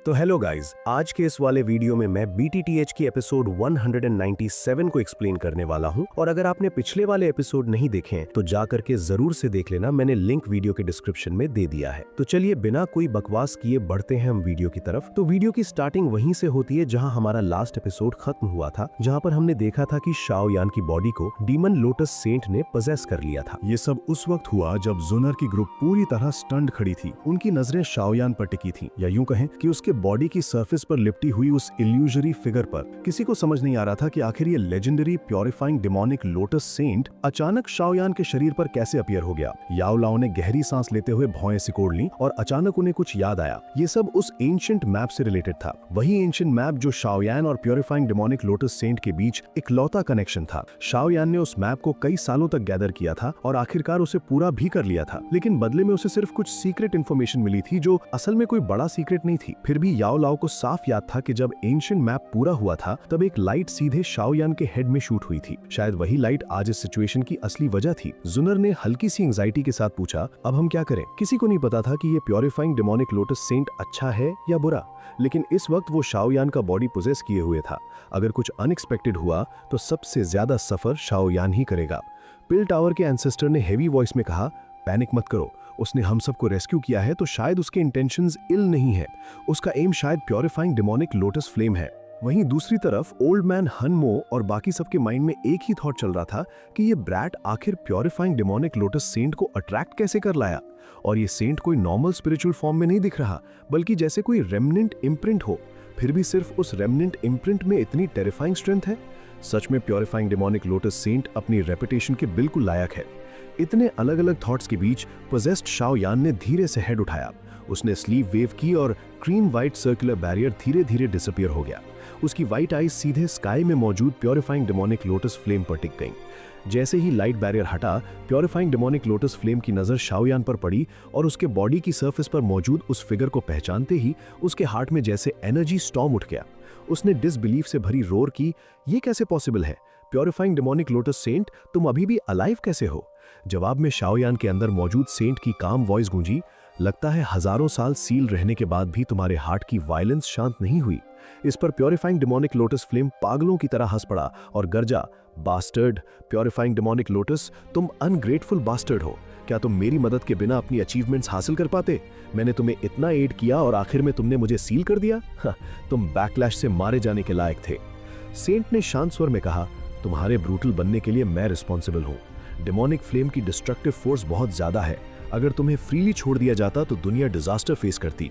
तो hello guys, आज के इस वाले वीडियो में मैं BTTH की एपिसोड 197 को एक्सप्लेन करने वाला हूं। और अगर आपने पिछले वाले एपिसोड नहीं देखे हैं तो जा करके जरूर से देख लेना, मैंने लिंक वीडियो के डिस्क्रिप्शन में दे दिया है। तो चलिए बिना कोई बकवास किए बढ़ते हैं हम वीडियो की तरफ। तो वीडियो की स्टार्टिंग वहीं से होती है जहाँ हमारा लास्ट एपिसोड खत्म हुआ था, जहाँ पर हमने देखा था कि शाओ यान की बॉडी को डीमन लोटस सेंट ने पजेस कर लिया था। ये सब उस वक्त हुआ जब जुनर की ग्रुप पूरी तरह स्टंड खड़ी थी। उनकी नजरें शाओ यान पर टिकी थी, या यूं कहें कि उसके बॉडी की सरफेस पर लिपटी हुई उस इल्यूजरी फिगर पर। किसी को समझ नहीं आ रहा था कि आखिर ये legendary purifying demonic lotus saint अचानक शाओ यान के शरीर पर कैसे अपीयर हो गया। याओ लाओ ने गहरी सांस लेते हुए भौएं सिकोड़ ली और अचानक उन्हें कुछ याद आया। ये सब उस एंशिएंट मैप से रिलेटेड था, वही एंशिएंट मैप जो शाओ यान और प्योरिफाइंग डिमोनिक लोटस सेंट के बीच इकलौता कनेक्शन था। शाओ यान ने उस मैप को कई सालों तक गैदर किया था और आखिरकार उसे पूरा भी कर लिया था, लेकिन बदले में उसे सिर्फ कुछ सीक्रेट इन्फॉर्मेशन मिली थी जो असल में कोई बड़ा सीक्रेट नहीं थी। फिर भी याओ लाओ को साफ याद था कि जब एंशिएंट मैप पूरा हुआ था तब एक लाइट सीधे शाओ यान के हेड में शूट हुई थी। शायद वही लाइट आज इस सिचुएशन की असली वजह थी। जुनर ने हल्की सी एंजाइटी के साथ पूछा, अब हम क्या करें? किसी को नहीं पता था कि ये प्योरिफाइंग डिमोनिक लोटस सेंट अच्छा है या बुरा, लेकिन इस वक्त वो शाओ यान का बॉडी पोजेस किए हुए था। अगर कुछ अनएक्सपेक्टेड हुआ तो सबसे ज्यादा सफर शाओ यान ही करेगा। पिल टावर के एंसेस्टर ने हेवी वॉइस में कहा, पैनिक मत करो, उसने हम सबको रेस्क्यू किया है तो शायद उसके इंटेंशंस इल नहीं है। उसका एम शायद प्योरिफाइंग डिमोनिक लोटस फ्लेम है। वहीं दूसरी तरफ ओल्ड मैन हनमो और बाकी सबके माइंड में एक ही थॉट चल रहा था कि ये ब्रैट आखिर प्योरिफाइंग डिमोनिक लोटस सेंट को अट्रैक्ट कैसे कर लाया। और ये सेंट कोई नॉर्मल स्पिरिचुअल फॉर्म में नहीं दिख रहा, बल्कि जैसे कोई रेमनेंट इम्प्रिंट हो। फिर भी सिर्फ उस रेमनेंट इम्प्रिंट में इतनी टेरिफाइंग स्ट्रेंथ है। सच में प्योरिफाइंग डिमोनिक लोटस सेंट अपनी रेपुटेशन के बिल्कुल लायक है। इतने अलग अलग थॉट्स के बीच पोजेस्ड शाओ यान ने धीरे से हेड उठाया। उसने स्लीव वेव की और क्रीम वाइट सर्कुलर बैरियर धीरे धीरे डिसअपीयर हो गया। उसकी वाइट आईज सीधे स्काई में मौजूद प्योरिफाइंग डिमोनिक लोटस फ्लेम पर टिक गईं। जैसे ही लाइट बैरियर हटा, प्योरिफाइंग डिमोनिक लोटस फ्लेम की नजर शाओ यान पर पड़ी और उसके बॉडी की सरफेस पर मौजूद उस फिगर को पहचानते ही उसके हार्ट में जैसे एनर्जी स्टॉर्म उठ गया। उसने डिसबिलीफ से भरी रोर की, ये कैसे पॉसिबल है? प्योरिफाइंग डिमोनिक लोटस सेंट, तुम अभी भी अलाइव कैसे हो? जवाब में शाओ यान के अंदर मौजूद सेंट की काम वॉइस गूंजी, लगता है हजारों साल सील रहने के बाद भी तुम्हारे हार्ट की वायलेंस शांत नहीं हुई। इस पर प्योरिफाइंग डिमोनिक लोटस फ्लेम पागलों की तरह हंस पड़ा और गरजा, बास्टर्ड, प्योरिफाइंग डिमोनिक लोटस, तुम अनग्रेटफुल बास्टर्ड हो। क्या तुम मेरी मदद के बिना अपनी अचीवमेंट्स हासिल कर पाते? मैंने तुम्हें इतना एड किया और आखिर में तुमने मुझे सील कर दिया। तुम बैकलैश से मारे जाने के लायक थे। सेंट ने शांत स्वर में कहा, तुम्हारे ब्रूटल बनने के लिए मैं रिस्पॉन्सिबल हूँ। डिमोनिक फ्लेम की डिस्ट्रक्टिव फोर्स बहुत ज्यादा है। अगर तुम्हें फ्रीली छोड़ दिया जाता तो दुनिया डिजास्टर फेस करती।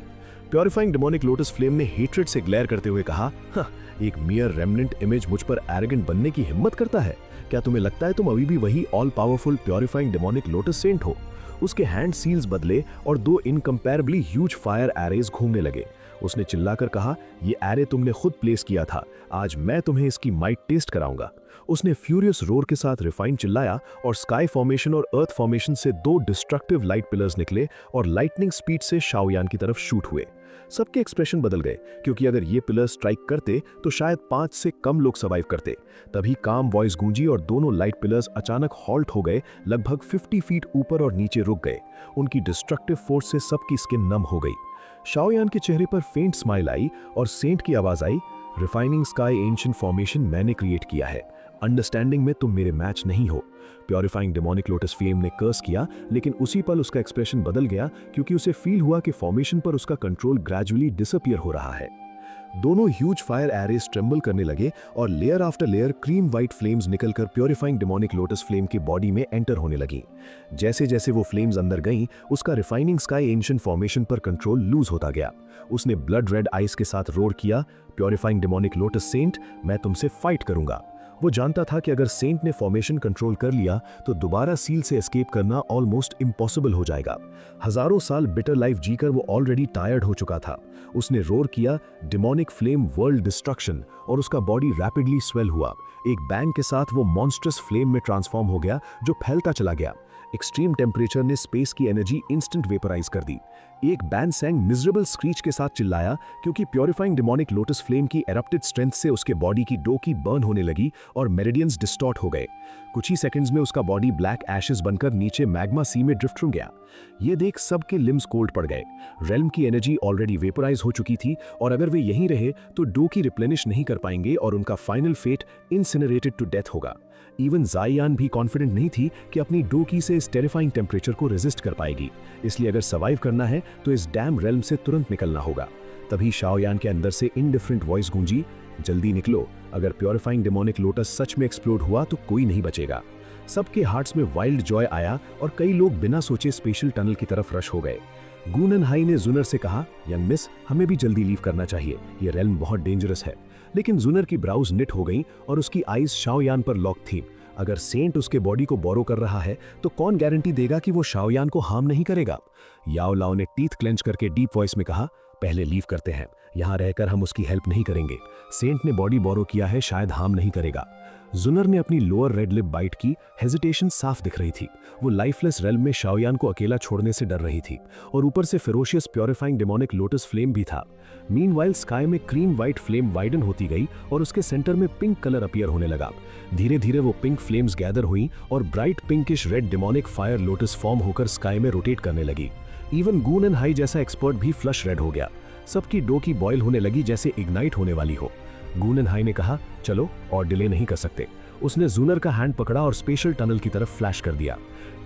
प्योरिफाइंग डिमोनिक लोटस फ्लेम ने हेट्रेड से ग्लेयर करते हुए कहा, एक मियर रेमनेंट इमेज मुझ पर एरोगेंट बनने की हिम्मत करता है? क्या तुम्हें लगता है तुम अभी भी वही all powerful purifying demonic lotus saint हो? उसके हैंड सील्स बदले और दो इनकंपैरेबली ह्यूज फायर एरेज घूमने लगे। उसने चिल्लाकर कहा, ये एरे तुमने खुद प्लेस किया था, आज मैं तुम्हें इसकी माइट टेस्ट कराऊंगा। उसने फ्यूरियस रोर के साथ रिफाइन चिल्लाया और स्काई फॉर्मेशन और अर्थ फॉर्मेशन से दो डिस्ट्रक्टिव लाइट पिलर्स निकले और लाइटनिंग स्पीड से शाओ यान की तरफ शूट हुए। सबके एक्सप्रेशन बदल गए, क्योंकि अगर ये पिलर्स स्ट्राइक करते तो शायद 5 से कम लोग सर्वाइव करते। तभी काम वॉइस गूंजी और दोनों लाइट पिलर्स अचानक हॉल्ट हो गए, लगभग 50 फीट ऊपर और नीचे रुक गए। उनकी डिस्ट्रक्टिव फोर्स से सबकी स्किन नम हो गई। शाओ यान के चेहरे पर फेंट स्माइल आई और सेंट की आवाज आई, रिफाइनिंग स्काई एंशिएंट फॉर्मेशन मैंने क्रिएट किया है, अंडरस्टैंडिंग में तुम मेरे मैच नहीं हो। प्योरिफाइंग डिमोनिक लोटस फ्लेम ने कर्स किया, लेकिन उसी पल उसका एक्सप्रेशन बदल गया, क्योंकि उसे फील हुआ कि फॉर्मेशन पर उसका कंट्रोल ग्रेजुअली डिसअपीयर हो रहा है। दोनों ह्यूज फायर एरेज ट्रेम्बल करने लगे और layer after layer cream white flames निकलकर प्योरिफाइंग डिमोनिक लोटस फ्लेम की बॉडी में एंटर होने लगी। जैसे जैसे वो फ्लेम्स अंदर गईं, उसका रिफाइनिंग स्काई एंशिएंट फॉर्मेशन पर कंट्रोल लूज होता गया। उसने ब्लड रेड आइज के साथ रोर किया, प्योरिफाइंग डिमोनिक लोटस सेंट, मैं तुमसे फाइट करूंगा। वो जानता था कि अगर सेंट ने फॉर्मेशन कंट्रोल कर लिया तो दोबारा सील से एस्केप करना ऑलमोस्ट इम्पॉसिबल हो जाएगा। हजारों साल बिटर लाइफ जीकर वो ऑलरेडी टायर्ड हो चुका था। उसने रोर किया, डिमोनिक फ्लेम वर्ल्ड डिस्ट्रक्शन, और उसका बॉडी रैपिडली स्वेल हुआ। एक बैंग के साथ वो मॉन्स्ट्रस फ्लेम में ट्रांसफॉर्म हो गया जो फैलता चला गया। एक्सट्रीम टेम्परेचर ने स्पेस की एनर्जी इंस्टेंट वेपराइज कर दी। एक बैनसैंग मिजरेबल स्क्रीच के साथ चिल्लाया क्योंकि प्योरीफाइंग डिमोनिक लोटस फ्लेम की एरप्टेड स्ट्रेंथ से उसके बॉडी की डोकी बर्न होने लगी और मेरिडियंस डिस्टॉर्ट हो गए। कुछ ही सेकंड्स में उसका बॉडी ब्लैक एशेस बनकर नीचे मैग्मा सी में ड्रिफ्ट हो गया। ये देख सबके लिम्स कोल्ड पड़ गए। रेल्म की एनर्जी ऑलरेडी वेपोराइज हो चुकी थी और अगर वे यहीं रहे तो डोकी रिप्लेनिश नहीं कर पाएंगे और उनका फाइनल फेट इंसिनरेटेड टू डेथ होगा। इवन ज़ायान भी कॉन्फिडेंट नहीं थी कि अपनी डोकी से इस टेरिफाइंग टेम्परेचर को रेजिस्ट कर पाएगी, इसलिए अगर सर्वाइव करना है तो इस डैम रेल्म से तुरंत निकलना होगा। तभी शाओयान के अंदर से इनडिफरेंट वॉइस गूंजी, जल्दी निकलो, अगर प्योरीफाइंग डेमोनिक लोटस सच में एक्सप्लोड हुआ तो कोई नहीं बचेगा। सबके हार्ट्स में वाइल्ड जॉय आया और कई लोग बिना सोचे स्पेशल टनल की तरफ रश हो गए। गु ननहाई ने जुनर से कहा, यंग मिस, हमें भी जल्दी लीव करना चाहिए, ये रेल्म बहुत डेंजरस है। लेकिन जुनर की ब्राउज निट हो गई और उसकी आईज शाओयान पर लॉक थी। अगर सेंट उसके बॉडी को बोरो कर रहा है तो कौन गारंटी देगा कि वो शाओयान को हार्म नहीं करेगा। याओ लाओ ने टीथ क्लेंच करके डीप वॉइस में कहा, पहले लीव करते हैं, यहाँ रहकर हम उसकी हेल्प नहीं करेंगे। सेंट ने बॉडी बोरो किया है, शायद हार्म नहीं करेगा। जुनर ने अपनी लोअर रेड लिप बाइट की, हेजिटेशन साफ दिख रही थी। वो लाइफलेस रेल्म में शाओयान को अकेला छोड़ने से डर रही थी और ऊपर से ferocious purifying demonic lotus flame भी था। मीनवाइल स्काई में क्रीम वाइट फ्लेम वाइडन होती गई और उसके सेंटर में पिंक कलर अपीयर होने लगा। धीरे धीरे वो पिंक फ्लेम्स गैदर हुई और bright pinkish red demonic fire lotus form होकर स्काई में रोटेट करने लगी। इवन गु ननहाई जैसा एक्सपर्ट भी फ्लश रेड हो गया। सबकी डोकी बॉयल होने लगी जैसे इग्नाइट होने वाली हो। गु ननहाई ने कहा, चलो और डिले नहीं कर सकते। उसने जूनर का हैंड पकड़ा और स्पेशल टनल की तरफ फ्लैश कर दिया।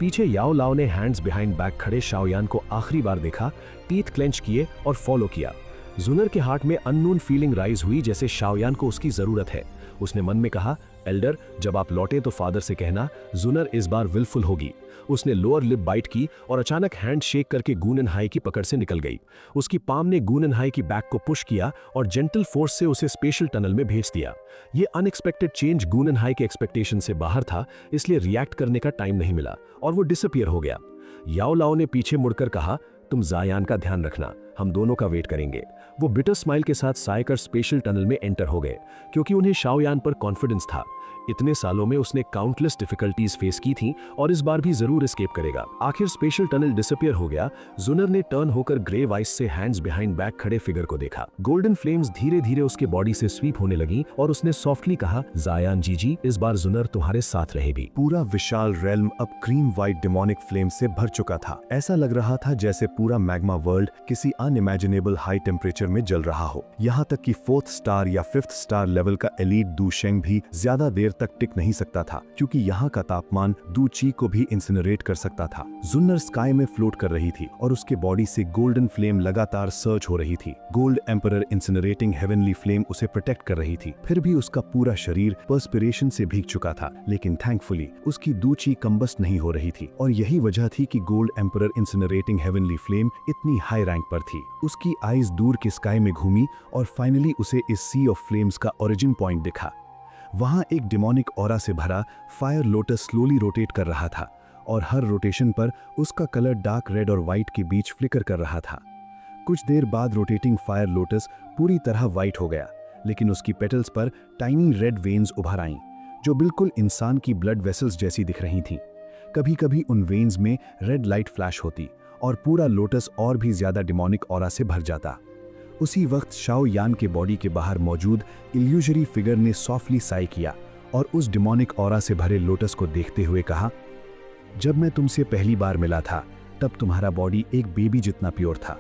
पीछे याओ लाओ ने हैंड्स बिहाइंड बैक खड़े शाओयान को आखिरी बार देखा, टीथ क्लेंच किए और फॉलो किया। जूनर के हार्ट में अननोन फीलिंग राइज हुई, जैसे शाओयान को उसकी जरूरत है। उसने मन में कहा, एल्डर, जब आप लौटे तो फादर से कहना जूनर इस बार विलफुल होगी। उसने लोअर लिप बाइट की और अचानक हैंड शेक करके गु ननहाई की पकड़ से निकल गई। उसकी पाम ने गु ननहाई की बैक को पुश किया और जेंटल फोर्स से उसे स्पेशल टनल में भेज दिया। ये अनएक्सपेक्टेड चेंज गु ननहाई के एक्सपेक्टेशन से बाहर था, इसलिए रिएक्ट करने का टाइम नहीं मिला और वो डिसअपियर हो गया। याओ लाओ ने पीछे मुड़कर कहा, तुम ज़ायान का ध्यान रखना, हम दोनों का वेट करेंगे। वो बिटर स्माइल के साथ सायकर स्पेशल टनल में एंटर हो गए, क्योंकि उन्हें शाओयान पर कॉन्फिडेंस था। इतने सालों में उसने काउंटलेस डिफिकल्टीज फेस की थी और इस बार भी जरूर एस्केप करेगा। आखिर स्पेशल टनल डिसअपियर हो गया। जुनर ने टर्न होकर ग्रे वाइस से हैंड्स बिहाइंड बैक खड़े फिगर को देखा। गोल्डन फ्लेम्स धीरे धीरे उसके बॉडी से स्वीप होने लगी और उसने सॉफ्टली कहा, ज़ायान जीजी, इस बार जुनर तुम्हारे साथ रहेगी। पूरा विशाल रेल्म अब क्रीम वाइट डेमोनिक फ्लेम से भर चुका था। ऐसा लग रहा था जैसे पूरा मैग्मा वर्ल्ड किसी अनइमेजिनेबल हाई टेम्परेचर में जल रहा हो। यहाँ तक कि 4th स्टार या 5th स्टार लेवल का एलीट दू शेंग भी ज्यादा देर तक टिक नहीं सकता था, क्योंकि यहाँ का तापमान दू ची को भी इंसिनरेट कर सकता था। जुन्नर स्काई में फ्लोट कर रही थी और उसके बॉडी से गोल्डन फ्लेम लगातार सर्ज हो रही थी। गोल्ड एम्परर इंसिनरेटिंग हेवनली फ्लेम उसे प्रोटेक्ट कर रही थी। फिर भी उसका पूरा शरीर पर्स्पिरेशन से भीग चुका था, लेकिन थैंकफुली उसकी दू ची कंबस्ट नहीं हो रही थी और यही वजह थी कि गोल्ड एम्परर इंसिनरेटिंग हेवनली फ्लेम इतनी हाई रैंक पर थी। उसकी आईज दूर के स्काई में घूमी और फाइनली उसे इस सी ऑफ फ्लेम्स का ओरिजिन पॉइंट दिखा। वहां एक डिमोनिक ऑरा से भरा फायर लोटस स्लोली रोटेट कर रहा था और हर रोटेशन पर उसका कलर डार्क रेड और व्हाइट के बीच फ्लिकर कर रहा था। कुछ देर बाद रोटेटिंग फायर लोटस पूरी तरह व्हाइट हो गया, लेकिन उसकी पेटल्स पर टाइनी रेड वेन्स उभर आईं, जो बिल्कुल इंसान की ब्लड वेसल्स जैसी दिख रही थीं। कभी कभी उन वेन्स में रेड लाइट फ्लैश होती और पूरा लोटस और भी ज्यादा डिमोनिक ऑरा से भर जाता। उसी वक्त शाओ यान के बॉडी के बाहर मौजूद इल्यूजरी फिगर ने सॉफ्टली साई किया और उस डिमोनिक ऑरा से भरे लोटस को देखते हुए कहा, जब मैं तुमसे पहली बार मिला था तब तुम्हारा बॉडी एक बेबी जितना प्योर था।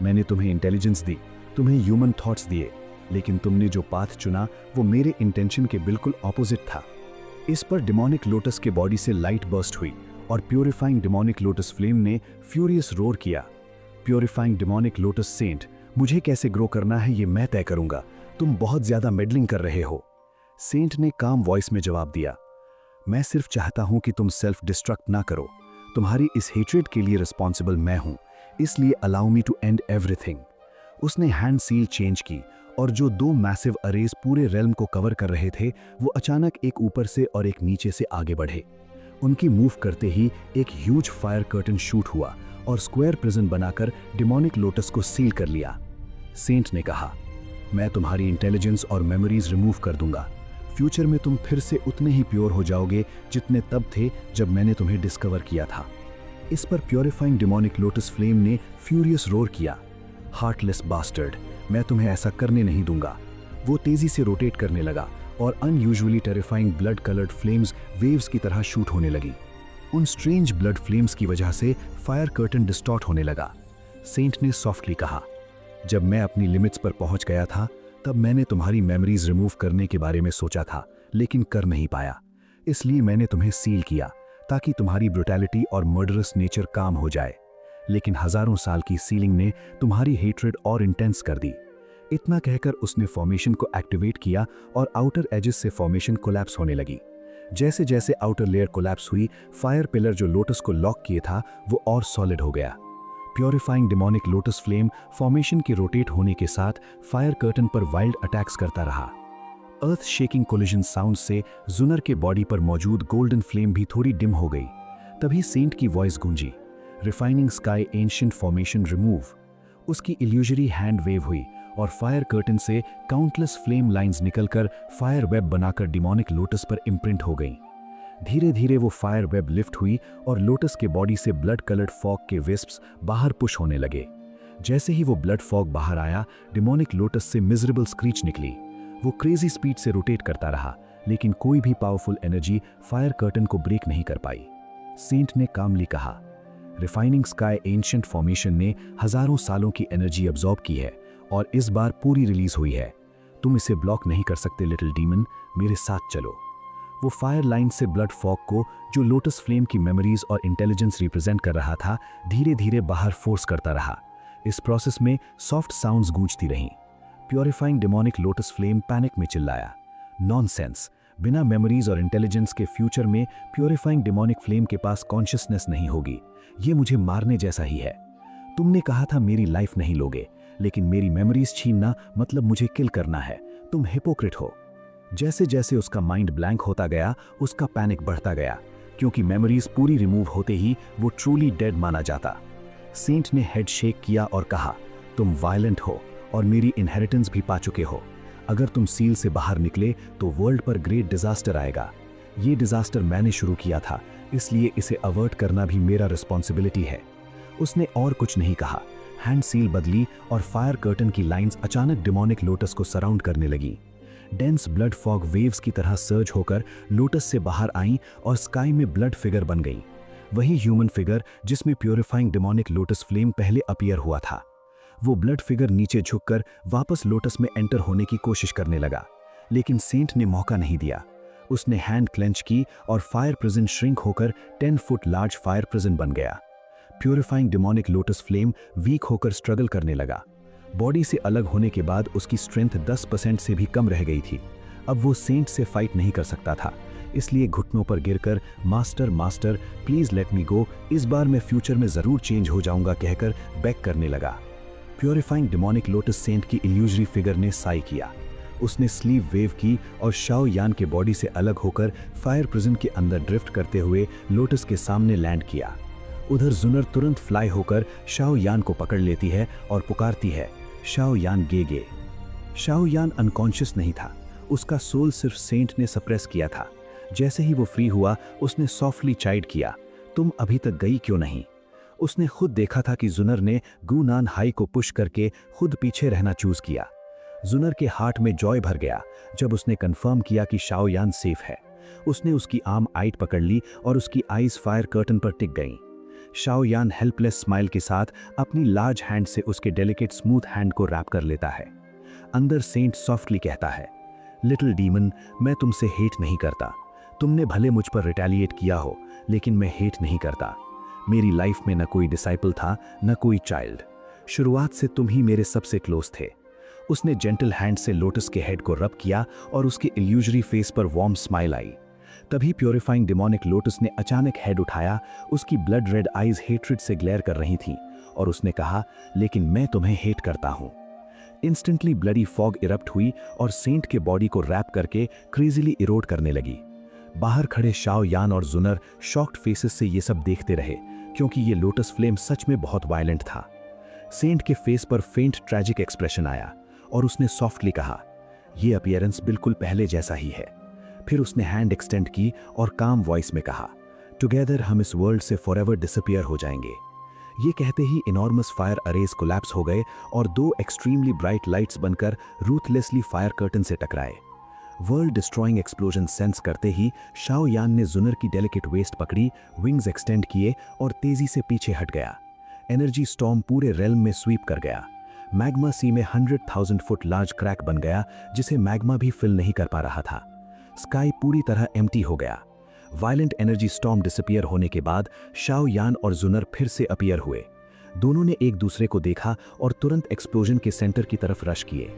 मैंने तुम्हें इंटेलिजेंस दी, तुम्हें ह्यूमन थॉट्स दिए, लेकिन तुमने जो पाथ चुना वो मेरे इंटेंशन के बिल्कुल ऑपोजिट था। इस पर डिमोनिक लोटस के बॉडी से लाइट बर्स्ट हुई और प्योरीफाइंग डिमोनिक लोटस फ्लेम ने फ्यूरियस रोर किया, प्योरीफाइंग डिमोनिक लोटस सेंट, मुझे कैसे ग्रो करना है ये मैं तय करूंगा, तुम बहुत ज्यादा मेडलिंग कर रहे हो। सेंट ने काम वॉइस में जवाब दिया, मैं सिर्फ चाहता हूं कि तुम सेल्फ डिस्ट्रक्ट ना करो। तुम्हारी इस हेट्रेड के लिए रिस्पॉन्सिबल मैं हूं, इसलिए allow me to and everything. उसने हैंड सील चेंज की और जो 2 मैसिव अरेज पूरे रेल्म को कवर कर रहे थे वो अचानक एक ऊपर से और एक नीचे से आगे बढ़े। उनकी मूव करते ही एक ह्यूज फायर कर्टन शूट हुआ और स्क्वायर प्रिजन बनाकर डिमोनिक लोटस को सील कर लिया। सेंट ने कहा, मैं तुम्हारी इंटेलिजेंस और मेमोरीज रिमूव कर दूंगा। फ्यूचर में तुम फिर से उतने ही प्योर हो जाओगे जितने तब थे जब मैंने तुम्हें डिस्कवर किया था। इस पर प्योरीफाइंग डिमोनिक लोटस फ्लेम ने फ्यूरियस रोर किया, हार्टलेस बास्टर्ड, मैं तुम्हें ऐसा करने नहीं दूंगा। वो तेजी से रोटेट करने लगा और unusually terrifying blood coloured flames waves की तरह शूट होने लगी। उन स्ट्रेंज ब्लड फ्लेम्स की वजह से फायर कर्टन डिस्टॉर्ट होने लगा। सेंट ने सॉफ्टली कहा, जब मैं अपनी लिमिट्स पर पहुंच गया था तब मैंने तुम्हारी मेमोरीज रिमूव करने के बारे में सोचा था, लेकिन कर नहीं पाया। इसलिए मैंने तुम्हें सील किया ताकि तुम्हारी ब्रुटैलिटी और मर्डरस नेचर काम हो जाए। लेकिन हजारों साल की सीलिंग ने तुम्हारी हेट्रेड और इंटेंस कर दी। इतना कहकर उसने फॉर्मेशन को एक्टिवेट किया और आउटर एजेस से फॉर्मेशन कोलैप्स होने लगी। जैसे जैसे आउटर लेयर कोलैप्स हुई, फायर पिलर जो लोटस को लॉक किए था वो और सॉलिड हो गया। Purifying demonic lotus flame formation के रोटेट होने के साथ फायर कर्टन पर वाइल्ड अटैक्स करता रहा। अर्थ शेकिंग कोलिजन साउंड से जुनर के बॉडी पर मौजूद गोल्डन फ्लेम भी थोड़ी डिम हो गई। तभी सेंट की वॉइस गूंजी, refining sky ancient formation remove. उसकी इल्यूजरी हैंड वेव हुई और फायर कर्टन से काउंटलेस फ्लेम लाइंस निकलकर फायर वेब बनाकर डिमोनिक लोटस पर इम्प्रिंट हो गईं। धीरे धीरे वो फायर वेब लिफ्ट हुई और लोटस के बॉडी से ब्लड कलर्ड फॉग के विस्प्स बाहर पुश होने लगे। जैसे ही वो ब्लड फॉग बाहर आया, डिमोनिक लोटस से मिजरेबल स्क्रीच निकली। वो क्रेजी स्पीड से रोटेट करता रहा, लेकिन कोई भी पावरफुल एनर्जी फायर कर्टन को ब्रेक नहीं कर पाई। सेंट ने कामली कहा, रिफाइनिंग स्काई एंशिएंट फॉर्मेशन ने हजारों सालों की एनर्जी अब्सॉर्ब की है और इस बार पूरी रिलीज हुई है। तुम इसे ब्लॉक नहीं कर सकते लिटिल डीमन, मेरे साथ चलो। वो फायर लाइन से ब्लड फॉग को, जो लोटस फ्लेम की मेमोरीज और इंटेलिजेंस रिप्रेजेंट कर रहा था, धीरे धीरे बाहर फोर्स करता रहा। इस प्रोसेस में सॉफ्ट साउंड्स गूंजती रहीं। Purifying demonic lotus flame panic में चिल्लाया, नॉनसेंस, बिना मेमोरीज और इंटेलिजेंस के फ्यूचर में प्योरीफाइंग डिमोनिक फ्लेम के पास कॉन्शियसनेस नहीं होगी। ये मुझे मारने जैसा ही है। तुमने कहा था मेरी लाइफ नहीं लोगे, लेकिन मेरी मेमोरीज छीनना मतलब मुझे किल करना है। तुम हिपोक्रिट हो। जैसे जैसे उसका माइंड ब्लैंक होता गया, उसका पैनिक बढ़ता गया, क्योंकि मेमोरीज पूरी रिमूव होते ही वो ट्रूली डेड माना जाता। सेंट ने हेड शेक किया और कहा, तुम वायलेंट हो और मेरी इनहेरिटेंस भी पा चुके हो। अगर तुम सील से बाहर निकले तो वर्ल्ड पर ग्रेट डिजास्टर आएगा। ये डिजास्टर मैंने शुरू किया था, इसलिए इसे अवर्ट करना भी मेरा रिस्पॉन्सिबिलिटी है। उसने और कुछ नहीं कहा। हैंड सील बदली और फायर कर्टन की लाइंस अचानक डिमोनिक लोटस को सराउंड करने लगी। डेंस ब्लड फॉग वेव्स की तरह सर्ज होकर लोटस से बाहर आईं और स्काई में ब्लड फिगर बन गई। वही ह्यूमन फिगर जिसमें प्योरीफाइंग डिमोनिक लोटस फ्लेम पहले अपीयर हुआ था। वो ब्लड फिगर नीचे झुककर वापस लोटस में एंटर होने की कोशिश करने लगा, लेकिन सेंट ने मौका नहीं दिया। उसने हैंड क्लेंच की और फायर प्रिजन श्रिंक होकर 10 फुट लार्ज फायर प्रिजन बन गया। Purifying demonic lotus flame weak होकर स्ट्रगल करने लगा। बॉडी से अलग होने के बाद उसकी स्ट्रेंथ 10% से भी कम रह गई थी। अब वो सेंट से फाइट नहीं कर सकता था, इसलिए घुटनों पर गिरकर master master please let me go, इस बार मैं फ्यूचर में जरूर चेंज हो जाऊंगा कहकर बैक करने लगा। प्योरीफाइंग डिमोनिक लोटस सेंट की इल्यूजरी फिगर ने साई किया। उसने स्लीव वेव की और शाओ यान के बॉडी से अलग होकर फायर प्रिजन के अंदर ड्रिफ्ट करते हुए लोटस के सामने लैंड किया। उधर जुनर तुरंत फ्लाई होकर शाओ यान को पकड़ लेती है और पुकारती है, शाओ यान गे गे। शाओ यान अनकॉन्शियस नहीं था, उसका सोल सिर्फ सेंट ने सप्रेस किया था। जैसे ही वो फ्री हुआ, उसने सॉफ्टली चाइड किया, तुम अभी तक गई क्यों नहीं? उसने खुद देखा था कि जुनर ने गुनान हाई को पुश करके खुद पीछे रहना चूज किया। जुनर के हार्ट में जॉय भर गया जब उसने कंफर्म किया कि शाओ यान सेफ है। उसने उसकी आर्म आइट पकड़ ली और उसकी आईज फायर कर्टन पर टिक गईं। शाओ यान हेल्पलेस स्माइल के साथ अपनी लार्ज हैंड से उसके डेलिकेट स्मूथ हैंड को रैप कर लेता है। अंदर सेंट सॉफ्टली कहता है, लिटिल डीमन, मैं तुमसे हेट नहीं करता। तुमने भले मुझ पर रिटेलिएट किया हो, लेकिन मैं हेट नहीं करता। मेरी लाइफ में न कोई डिसाइपल था, न कोई चाइल्ड। शुरुआत से तुम ही मेरे सबसे क्लोज थे। उसने जेंटल हैंड से लोटस के हेड को रब किया और उसके इल्यूजरी फेस पर वार्म स्माइल आई। तभी प्योरीफाइंग डिमोनिक लोटस ने अचानक हेड उठाया। उसकी ब्लड रेड आईज हेट्रेड से ग्लेयर कर रही थीं और उसने कहा, लेकिन मैं तुम्हें हेट करता हूं। इंस्टेंटली ब्लडी फॉग इरप्ट हुई और सेंट के बॉडी को रैप करके क्रेजीली इरोड करने लगी। बाहर खड़े शाओ यान और जुनर शॉक्ड फेसेस से ये सब देखते रहे, क्योंकि ये लोटस फ्लेम सच में बहुत वायलेंट था। सेंट के फेस पर फेंट ट्रैजिक एक्सप्रेशन आया और उसने सॉफ्टली कहा, यह अपीयरेंस बिल्कुल पहले जैसा ही है। फिर उसने हैंड एक्सटेंड की और काम वॉइस में कहा, टुगेदर हम इस वर्ल्ड से फॉरएवर डिसअपियर हो जाएंगे। ये कहते ही इनॉर्मस फायर अरेज कोलैप्स हो गए और दो एक्सट्रीमली ब्राइट लाइट्स बनकर रूथलेसली फायर कर्टन से टकराए। वर्ल्ड डिस्ट्रॉइंग एक्सप्लोजन सेंस करते ही शाओ यान ने जुनर की डेलिकेट वेस्ट पकड़ी, विंग्स एक्सटेंड किए और तेजी से पीछे हट गया। एनर्जी स्टॉर्म पूरे रेल्म में स्वीप कर गया। मैग्मा सी में 100,000 फुट लार्ज क्रैक बन गया जिसे मैग्मा भी फिल नहीं कर पा रहा था। स्काई पूरी तरह एम्प्टी हो गया। वायलेंट एनर्जी स्टॉर्म डिसअपियर होने के बाद शाओ यान और जुनर फिर से अपीयर हुए। दोनों ने एक दूसरे को देखा और तुरंत एक्सप्लोजन के सेंटर की तरफ रश किए।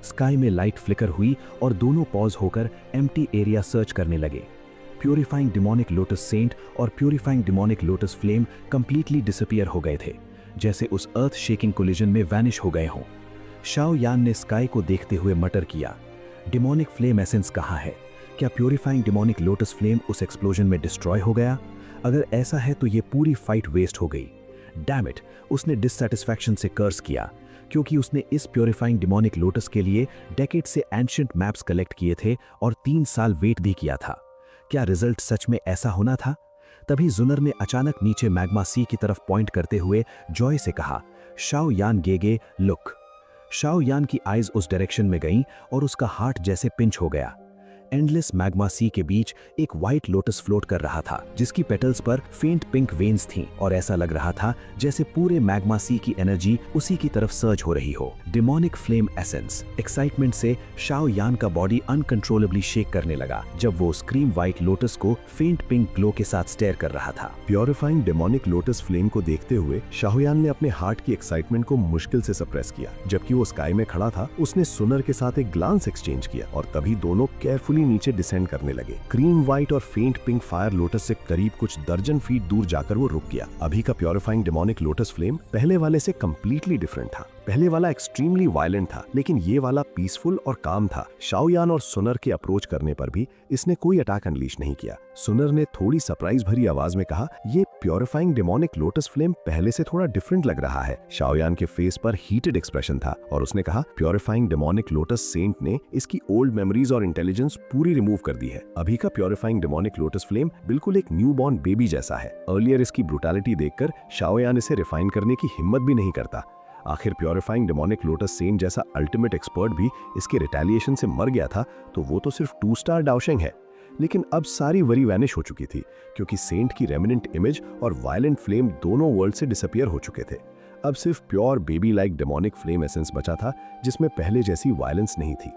स्काई में लाइट फ्लिकर हुई और दोनों पॉज होकर एम्प्टी एरिया सर्च करने लगे। प्यूरिफाइंग डिमोनिक लोटस सेंट और purifying demonic lotus flame completely disappear हो गए थे, जैसे उस अर्थ शेकिंग कोलिजन में वैनिश हो गए हों। शाओ यान ने स्काई को देखते हुए मटर किया, डिमोनिक फ्लेम एसेंस कहाँ है? क्या प्यूरिफाइंग डिमोनिक लोटस फ्लेम उस एक्सप्लोजन में डिस्ट्रॉय हो गया? अगर ऐसा है तो ये पूरी फाइट वेस्ट हो गई। डैम इट, उसने डिससैटिस्फैक्शन से कर्स किया, क्योंकि उसने इस प्यूरिफाइंग डिमोनिक लोटस के लिए डेकेड से एंशिएंट मैप्स कलेक्ट किए थे और 3 साल वेट भी किया था। क्या रिजल्ट सच में ऐसा होना था? तभी जुनर ने अचानक नीचे मैग्मा सी की तरफ पॉइंट करते हुए जॉय से कहा, शाओ यान गेगे लुक। शाओ यान की आइज उस डायरेक्शन में गईं और उसका हार्ट जैसे पिंच हो गया। एंडलेस मैग्मा सी के बीच एक व्हाइट लोटस फ्लोट कर रहा था, जिसकी पेटल्स पर फेंट पिंक वेन्स थीं और ऐसा लग रहा था जैसे पूरे मैग्मा सी की एनर्जी उसी की तरफ सर्ज हो रही हो। Demonic flame essence. एक्साइटमेंट से शाओ यान का बॉडी अनकंट्रोलेबली शेक करने लगा जब वो स्क्रीम व्हाइट लोटस को फेंट पिंक ग्लो के साथ स्टेयर कर रहा था। प्योरिफाइंग डेमोनिक लोटस फ्लेम को देखते हुए शाओयान ने अपने हार्ट की एक्साइटमेंट को मुश्किल से सप्रेस किया। जबकि वो स्काई में खड़ा था, उसने सुनर के साथ एक ग्लांस एक्सचेंज किया और तभी दोनों केयरफुली नीचे डिसेंड करने लगे। क्रीम व्हाइट और फेंट पिंक फायर लोटस से करीब कुछ दर्जन फीट दूर जाकर वो रुक गया। अभी का प्योरिफाइंग डेमोनिक लोटस फ्लेम पहले वाले से कंप्लीटली डिफरेंट था। पहले वाला एक्सट्रीमली वायलेंट था, लेकिन ये वाला पीसफुल और काम था। शाओयान और सुनर के अप्रोच करने पर भी इसने कोई अटैक अनलीश नहीं किया। सुनर ने थोड़ी सरप्राइज भरी आवाज में कहा, ये प्योरिफाइंग डेमोनिक लोटस फ्लेम पहले से थोड़ा डिफरेंट लग रहा है। शाओयान के फेस पर हीटेड एक्सप्रेशन था और उसने कहा, प्योरिफाइंग डेमोनिक लोटस सेंट ने इसकी ओल्ड मेमोरीज और इंटेलिजेंस पूरी रिमूव कर दी है। अभी का प्योरिफाइंग डेमोनिक लोटस फ्लेम बिल्कुल एक न्यू बॉर्न बेबी जैसा है। अर्लियर इसकी ब्रुटैलिटी देखकर शाओयान इसे रिफाइन करने की हिम्मत भी नहीं करता। आखिर प्योरिफाइंग डेमोनिक लोटस सेंट जैसा अल्टीमेट एक्सपर्ट भी इसके रिटेलिएशन से मर गया था, तो वो तो सिर्फ 2 स्टार डाउशेंग है। लेकिन अब सारी वरी वैनिश हो चुकी थी, क्योंकि सेंट की रेमिनेंट इमेज और वायलेंट फ्लेम दोनों वर्ल्ड से डिसअपियर हो चुके थे। अब सिर्फ pure baby like demonic flame essence बचा था, जिसमें पहले जैसी वायलेंस नहीं थी।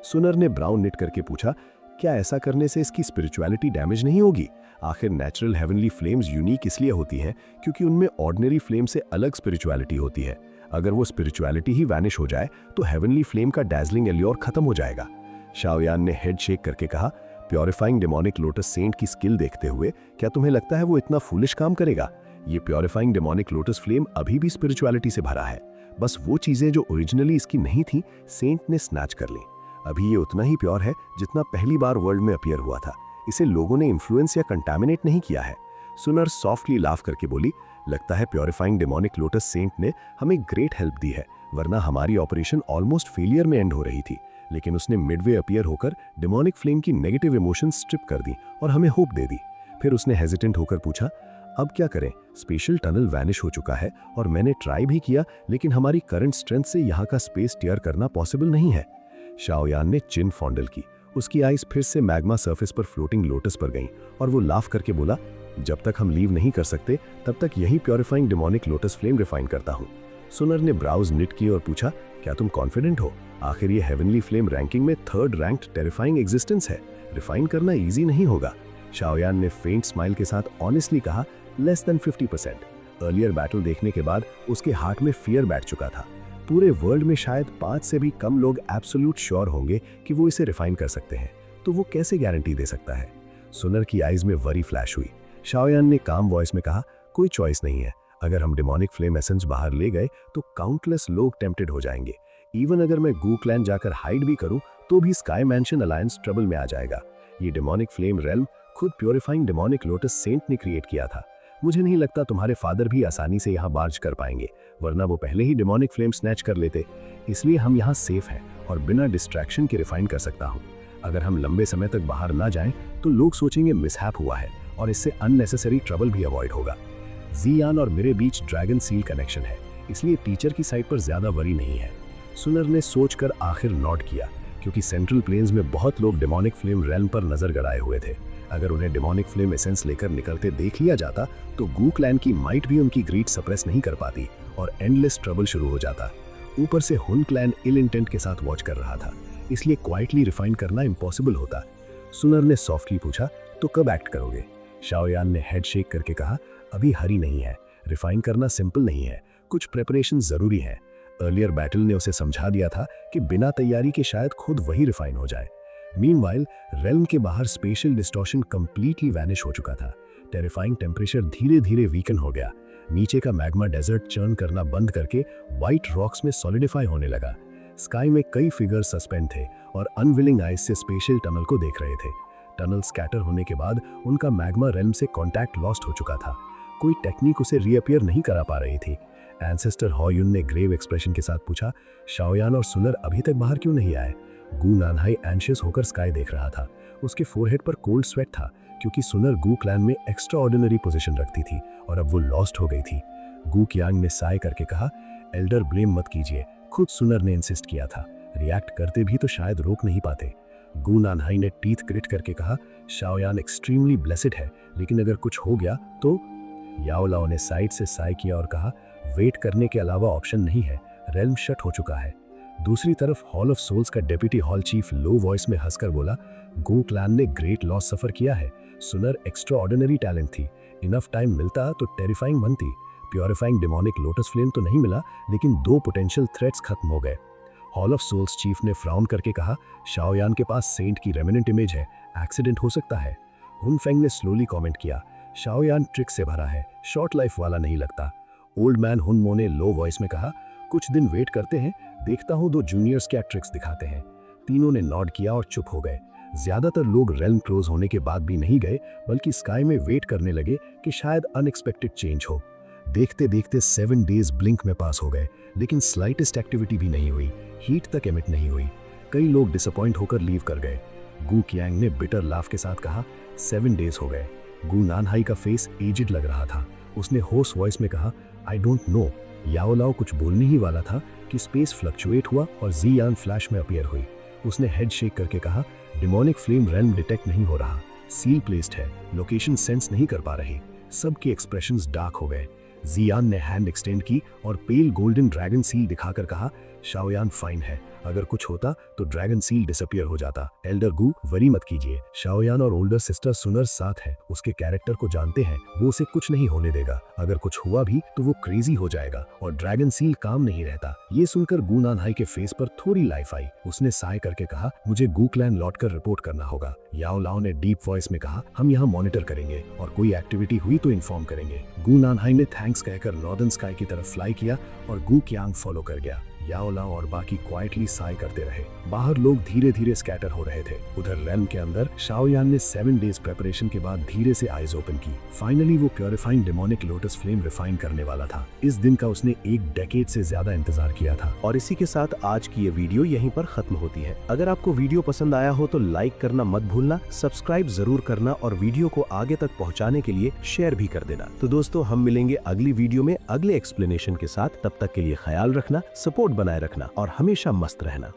सुनर ने ब्राउन निट करके पूछा, क्या ऐसा करने से इसकी स्पिरिचुअलिटी डैमेज नहीं होगी? आखिर नेचुरल हेवनली फ्लेम्स यूनिक इसलिए होती हैं क्योंकि उनमें ऑर्डिनरी फ्लेम से अलग स्पिरिचुअलिटी होती है। अगर वो स्पिरिचुअलिटी ही वैनिश हो जाए तो हेवनली फ्लेम का डैजलिंग एल्योर खत्म हो जाएगा। शाओयान ने हेड शेक करके कहा, प्योरिफाइंग डेमोनिक लोटस सेंट की स्किल देखते हुए क्या तुम्हें लगता है वो इतना फूलिश काम करेगा? ये प्योरिफाइंग डेमोनिक लोटस फ्लेम अभी भी स्पिरिचुअलिटी से भरा है। बस वो चीजें जो ओरिजिनली इसकी नहीं थी, सेंट ने स्नैच कर ली। अभी ये उतना ही प्योर है जितना पहली बार वर्ल्ड में अपीयर हुआ था। इसे लोगों ने इन्फ्लुएंस या कंटामिनेट नहीं किया है। सुनर सॉफ्टली लाफ करके बोली, लगता है प्योरिफाइंग डेमोनिक लोटस सेंट ने हमें ग्रेट हेल्प दी है, वरना हमारी ऑपरेशन ऑलमोस्ट फेलियर में एंड हो रही थी। लेकिन उसने मिडवे अपीयर होकर डेमोनिक फ्लेम की नेगेटिव इमोशंस स्ट्रिप कर दी और हमें होप दे दी। फिर उसने हेजिटेंट होकर पूछा, अब क्या करें? स्पेशल टनल वैनिश हो चुका है और मैंने ट्राई भी किया, लेकिन हमारी करंट स्ट्रेंथ से यहाँ का स्पेस टियर करना पॉसिबल नहीं है। शाओयान ने चिन फॉन्डल की। उसकी आइज फिर से मैग्मा सरफेस पर फ्लोटिंग लोटस पर गईं और वो लाफ करके बोला, जब तक हम लीव नहीं कर सकते तब तक यही purifying demonic lotus flame refine करता हूँ। सुनर ने ब्राउज निट की और पूछा, क्या तुम कॉन्फिडेंट हो? आखिर ये हेवनली फ्लेम रैंकिंग में 3rd रैंक्ड टेरिफाइंग एग्जिस्टेंस है। रिफाइन करना इजी नहीं होगा। शाओयान ने फेंट स्माइल के साथ ऑनेस्टली कहा, लेस देन 50%। अर्लियर बैटल देखने के बाद उसके हार्ट में फियर बैठ चुका था। पूरे वर्ल्ड में शायद 5 से भी कम लोग एब्सोल्यूट श्योर होंगे कि वो इसे रिफाइन कर सकते हैं, तो वो कैसे गारंटी दे सकता है? सुनर की आइज में वरी फ्लैश हुई। शाओयान ने काम वॉइस में कहा, कोई चॉइस नहीं है। अगर हम डेमोनिक फ्लेम एसेंस बाहर ले गए तो काउंटलेस लोग टेम्प्टेड हो जाएंगे। इवन अगर मैं गू क्लैन जाकर हाइड भी करूं तो भी स्काई मैंशन अलायंस ट्रबल में आ जाएगा। ये डेमोनिक फ्लेम रेल्म खुद प्योरिफाइंग डेमोनिक लोटस सेंट ने क्रिएट किया था। मुझे नहीं लगता तुम्हारे फादर भी आसानी से यहाँ बार्ज कर पाएंगे, वरना वो पहले ही डेमोनिक फ्लेम स्नैच कर लेते। इसलिए हम यहाँ सेफ हैं और बिना डिस्ट्रैक्शन के रिफाइन कर सकता हूँ। अगर हम लंबे समय तक बाहर ना जाएं तो लोग सोचेंगे मिसहैप हुआ है और इससे अननेसेसरी ट्रबल भी अवॉइड होगा। जियान और मेरे बीच ड्रैगन सील कनेक्शन है, इसलिए टीचर की साइड पर ज्यादा वरी नहीं है। सुनर ने सोचकर आखिर नॉट किया, क्योंकि सेंट्रल प्लेन्स में बहुत लोग डेमोनिक फ्लेम रेल्म पर नजर गड़ाए हुए थे। अगर उन्हें डेमोनिक फ्लेम एसेंस लेकर निकलते देख लिया जाता तो गू क्लैन की माइट भी उनकी ग्रीड सप्रेस नहीं कर पाती और एंडलेस ट्रबल शुरू हो जाता। ऊपर से हुन क्लैन इल इंटेंट के साथ वॉच कर रहा था, इसलिए क्वाइटली रिफाइन करना इम्पॉसिबल होता। सुनर ने सॉफ्टली पूछा, तो कब एक्ट करोगे? शाओयान ने हेड शेक करके कहा, अभी हरी नहीं है, रिफाइन करना सिंपल नहीं है, कुछ प्रिपरेशन जरूरी है। अर्लियर बैटल ने उसे समझा दिया था कि बिना तैयारी के शायद खुद वही रिफाइन हो जाए। मीनवाइल रेल्म के बाहर स्पेशल डिस्टॉर्शन कंप्लीटली वैनिश हो चुका था। टेरिफाइंग टेम्परेचर धीरे धीरे वीकन हो गया। नीचे का मैग्मा डेजर्ट चर्न करना बंद करके व्हाइट रॉक्स में सॉलिडिफाई होने लगा। स्काई में कई फिगर सस्पेंड थे और अनविलिंग आइज से स्पेशल टनल को देख रहे थे। टनल स्कैटर होने के बाद उनका मैग्मा रेल्म से कॉन्टैक्ट लॉस्ट हो चुका था। कोई टेक्निक उसे रीअपियर नहीं करा पा रही थी। एंसेस्टर हॉयुन ने ग्रेव एक्सप्रेशन के साथ पूछा, शाओयान और सुनर अभी तक बाहर क्यों नहीं आए? गू नानहाई एंशियस होकर स्काई देख रहा था। उसके फोरहेड पर कोल्ड स्वेट था, क्योंकि सुनर गू क्लैन में एक्स्ट्रा ऑर्डिनरी पोजीशन रखती थी और अब वो लॉस्ट हो गई थी। गू कियांग ने साय करके कहा, एल्डर ब्लेम मत कीजिए, खुद सुनर ने इंसिस्ट किया था, रिएक्ट करते भी तो शायद रोक नहीं पाते। गू नानहाई ने टीथ ग्रिट करके कहा, शाओयान एक्सट्रीमली ब्लेसिड है, लेकिन अगर कुछ हो गया तो? याओ लाओ ने साइड से साय किया और कहा, वेट करने के अलावा ऑप्शन नहीं है, रेल्म शट हो चुका है। दूसरी तरफ हॉल ऑफ सोल्स का deputy hall chief low voice में हंसकर बोला, गू क्लैन ने ग्रेट लॉस सफर किया है, सुनर एक्स्ट्रा ऑर्डिनरी टैलेंट थी, इनफ टाइम मिलता तो टेरिफाइंग बनती। प्योरिफाइंग डेमोनिक लोटस फ्लेम तो नहीं मिला, लेकिन 2 पोटेंशियल थ्रेट्स खत्म हो गए। हॉल ऑफ सोल्स चीफ ने फ्राउन करके कहा, शाओयान के पास सेंट की रेमिनेंट इमेज है, एक्सीडेंट हो सकता है। हुन फेंग ने स्लोली कमेंट किया, शाओयान ट्रिक से भरा है, शॉर्ट लाइफ वाला नहीं लगता। ओल्ड मैन हुन मो ने लो वॉइस में कहा, कुछ दिन वेट करते हैं, देखता हूं 2 जूनियर्स क्या ट्रिक्स दिखाते हैं। तीनों ने नॉड किया और चुप हो गए। ज्यादातर लोग रेल्म क्लोज होने के बाद भी नहीं गए, बल्कि स्काई में वेट करने लगे कि शायद अनएक्सपेक्टेड चेंज हो। देखते देखते 7 डेज ब्लिंक में पास हो गए, लेकिन स्लाइटेस्ट एक्टिविटी भी नहीं हुई, हीट तक एमिट नहीं हुई। कई लोग डिसअपॉइंट होकर लीव कर गए। गू कियांग ने बिटर लाफ के साथ कहा, 7 डेज हो गए। गू नानहाई का फेस एजिड लग रहा था। उसने होर्स वॉइस में कहा, आई डोंट नो। याओ लाओ कुछ बोलने ही वाला था कि स्पेस फ्लक्चुएट हुआ और जियान फ्लैश में अपीयर हुई। उसने हेड शेक करके कहा, डेमोनिक फ्लेम रेल्म डिटेक्ट नहीं हो रहा, सील प्लेस्ड है, लोकेशन सेंस नहीं कर पा रही। सबके एक्सप्रेशंस डार्क हो गए। जियान ने हैंड एक्सटेंड की और पेल गोल्डन ड्रैगन सील दिखाकर कहा, शाओयान फाइन है, अगर कुछ होता तो ड्रैगन सील डिसअपियर हो जाता। एल्डर गू वरी मत कीजिए, शाओयान और ओल्डर सिस्टर सुनर साथ है, उसके कैरेक्टर को जानते हैं, वो उसे कुछ नहीं होने देगा। अगर कुछ हुआ भी तो वो क्रेजी हो जाएगा और ड्रैगन सील काम नहीं रहता। ये सुनकर गू नानहाई के फेस पर थोड़ी लाइफ आई। उसने साय करके कहा, मुझे गू क्लैन लौटकर रिपोर्ट करना होगा। याओ लाओ ने डीप वॉइस में कहा, हम यहाँ मॉनिटर करेंगे और कोई एक्टिविटी हुई तो इन्फॉर्म करेंगे। गू नानहाई ने थैंक्स कहकर नॉर्दर्न स्काई की तरफ फ्लाई किया और गू कियांग फॉलो कर गया। याओ लाओ और बाकी क्वाइटली साय करते रहे। बाहर लोग धीरे धीरे स्कैटर हो रहे थे। उधर रेल्म के अंदर शाओयान ने 7 डेज प्रेपरेशन के बाद धीरे से आईज ओपन की। फाइनली वो purifying demonic lotus flame refine करने वाला था। इस दिन का उसने 1 डेकेड से ज्यादा इंतजार किया था। और इसी के साथ आज की ये वीडियो यहीं पर खत्म होती है। अगर आपको वीडियो पसंद आया हो तो लाइक करना मत भूलना, सब्सक्राइब जरूर करना और वीडियो को आगे तक पहुंचाने के लिए शेयर भी कर देना। तो दोस्तों, हम मिलेंगे अगली वीडियो में अगले एक्सप्लेनेशन के साथ। तब तक के लिए ख्याल रखना, सपोर्ट बनाए रखना और हमेशा मस्त रहना।